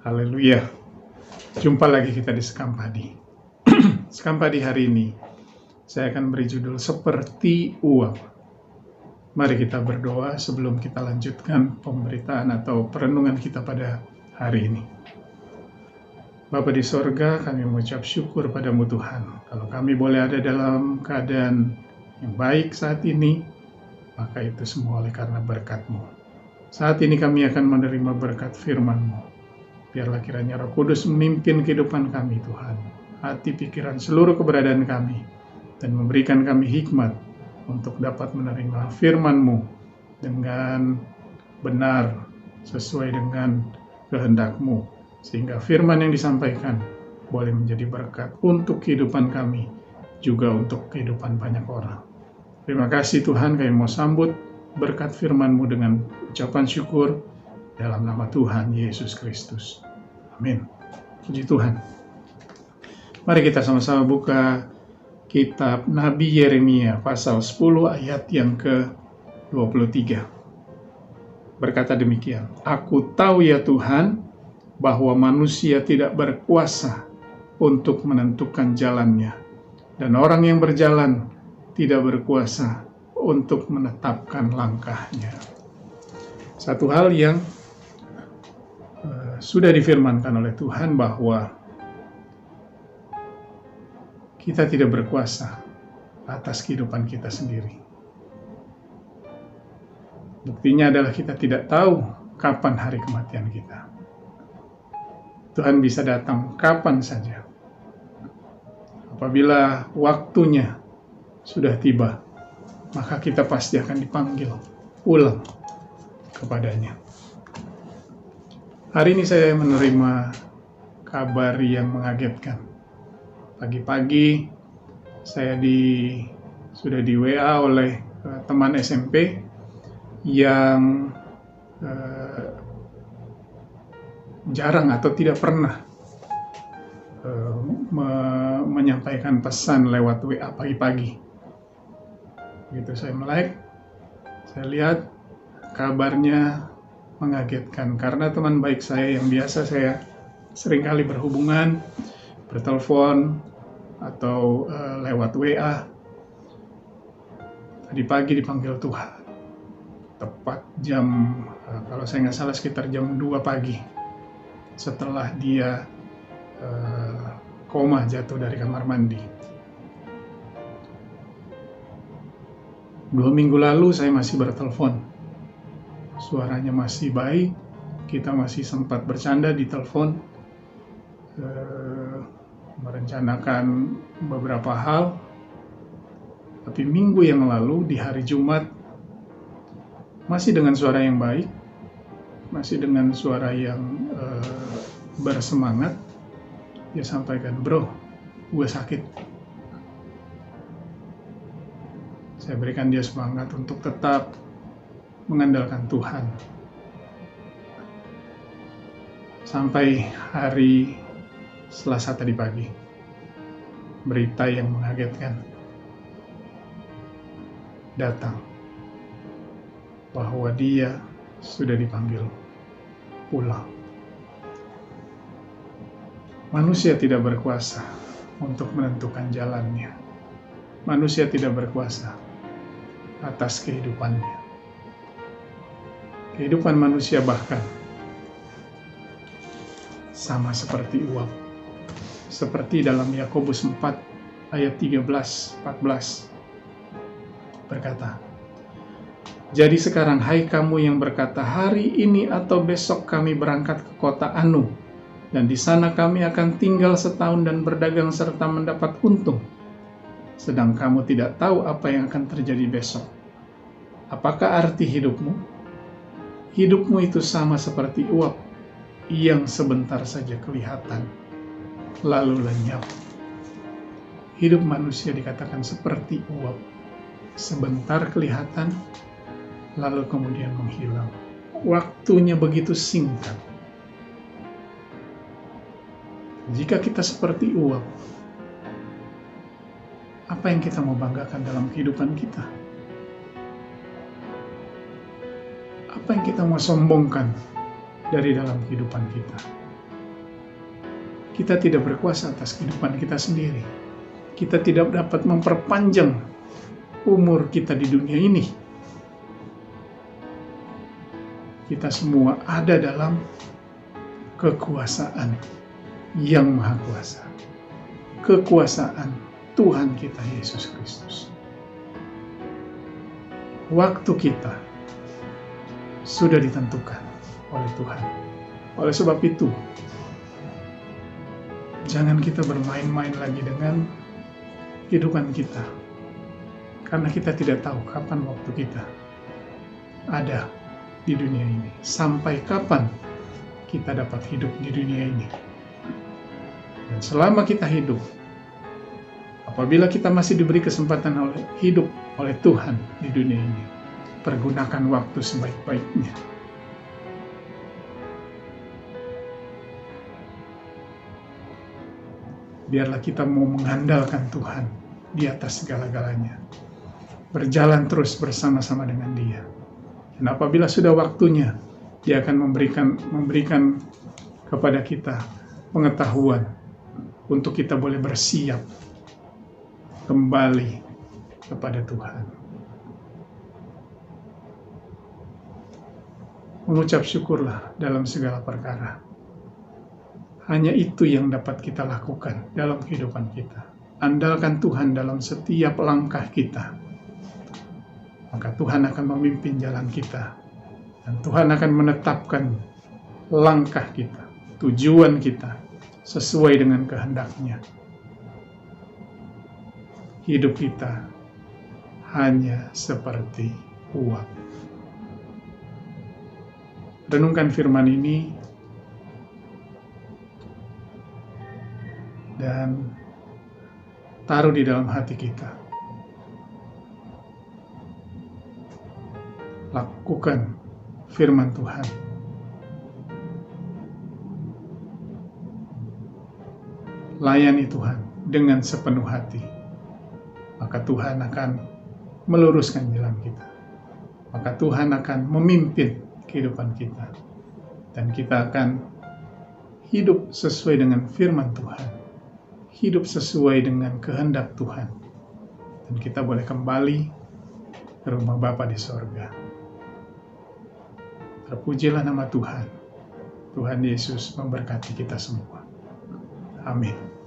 Haleluya. Jumpa lagi kita di Sekam Padi. Sekam Padi hari ini saya akan beri judul Seperti Uap. Mari kita berdoa sebelum kita lanjutkan pemberitaan atau perenungan kita pada hari ini. Bapa di sorga, kami mengucap syukur padamu Tuhan. Kalau kami boleh ada dalam keadaan yang baik saat ini, maka itu semua oleh karena berkat-Mu. Saat ini kami akan menerima berkat firman-Mu. Biarlah kiranya Roh Kudus memimpin kehidupan kami Tuhan, hati pikiran seluruh keberadaan kami, dan memberikan kami hikmat untuk dapat menerima firman-Mu dengan benar sesuai dengan kehendak-Mu, sehingga firman yang disampaikan boleh menjadi berkat untuk kehidupan kami, juga untuk kehidupan banyak orang. Terima kasih Tuhan, kami mau sambut berkat firman-Mu dengan ucapan syukur dalam nama Tuhan Yesus Kristus. Amin. Puji Tuhan. Mari kita sama-sama buka kitab Nabi Yeremia pasal 10 ayat yang ke-23. Berkata demikian, Aku tahu ya Tuhan, bahwa manusia tidak berkuasa untuk menentukan jalannya, dan orang yang berjalan tidak berkuasa untuk menetapkan langkahnya. Satu hal yang sudah difirmankan oleh Tuhan bahwa kita tidak berkuasa atas kehidupan kita sendiri. Buktinya adalah kita tidak tahu kapan hari kematian kita. Tuhan bisa datang kapan saja. Apabila waktunya sudah tiba, maka kita pasti akan dipanggil pulang kepadanya. Hari ini saya menerima kabar yang mengagetkan. Pagi-pagi saya sudah di WA oleh teman SMP yang jarang atau tidak pernah menyampaikan pesan lewat WA pagi-pagi. Begitu saya melek, saya lihat kabarnya mengagetkan karena teman baik saya yang biasa saya seringkali berhubungan, bertelepon atau lewat WA, tadi pagi dipanggil Tuhan tepat jam, kalau saya nggak salah sekitar jam 2 pagi setelah dia koma jatuh dari kamar mandi. 2 minggu lalu saya masih bertelepon, suaranya masih baik, kita masih sempat bercanda di telepon, merencanakan beberapa hal. Tapi minggu yang lalu di hari Jumat, masih dengan suara yang baik, masih dengan suara yang bersemangat, dia sampaikan, "Bro, gue sakit." Saya berikan dia semangat untuk tetap mengandalkan Tuhan. Sampai hari Selasa tadi pagi, berita yang mengagetkan datang bahwa dia sudah dipanggil pulang. Manusia tidak berkuasa untuk menentukan jalannya. Manusia tidak berkuasa atas kehidupannya. Kehidupan manusia bahkan sama seperti uap. Seperti dalam Yakobus 4 ayat 13-14 berkata, Jadi sekarang hai kamu yang berkata, hari ini atau besok kami berangkat ke kota Anu, dan di sana kami akan tinggal setahun dan berdagang serta mendapat untung. Sedang kamu tidak tahu apa yang akan terjadi besok. Apakah arti hidupmu? Hidupmu itu sama seperti uap yang sebentar saja kelihatan, lalu lenyap. Hidup manusia dikatakan seperti uap, sebentar kelihatan, lalu kemudian menghilang. Waktunya begitu singkat. Jika kita seperti uap, apa yang kita mau banggakan dalam kehidupan kita? Apa yang kita mau sombongkan dari dalam kehidupan kita? Kita tidak berkuasa atas kehidupan kita sendiri. Kita tidak dapat memperpanjang umur kita di dunia ini. Kita semua ada dalam kekuasaan yang maha kuasa. Kekuasaan Tuhan kita Yesus Kristus. Waktu kita sudah ditentukan oleh Tuhan. Oleh sebab itu, jangan kita bermain-main lagi dengan kehidupan kita. Karena kita tidak tahu kapan waktu kita ada di dunia ini. Sampai kapan kita dapat hidup di dunia ini. Dan selama kita hidup, apabila kita masih diberi kesempatan hidup oleh Tuhan di dunia ini, pergunakan waktu sebaik-baiknya. Biarlah kita mau mengandalkan Tuhan di atas segala-galanya. Berjalan terus bersama-sama dengan Dia. Dan apabila sudah waktunya, Dia akan memberikan kepada kita pengetahuan untuk kita boleh bersiap kembali kepada Tuhan. Mengucap syukurlah dalam segala perkara. Hanya itu yang dapat kita lakukan dalam kehidupan kita. Andalkan Tuhan dalam setiap langkah kita. Maka Tuhan akan memimpin jalan kita. Dan Tuhan akan menetapkan langkah kita, tujuan kita, sesuai dengan kehendak-Nya. Hidup kita hanya seperti uap. Renungkan firman ini dan taruh di dalam hati kita. Lakukan firman Tuhan. Layani Tuhan dengan sepenuh hati. Maka Tuhan akan meluruskan jalan kita. Maka Tuhan akan memimpin kehidupan kita. Dan kita akan hidup sesuai dengan firman Tuhan. Hidup sesuai dengan kehendak Tuhan. Dan kita boleh kembali ke rumah Bapa di sorga. Terpujilah nama Tuhan. Tuhan Yesus memberkati kita semua. Amin.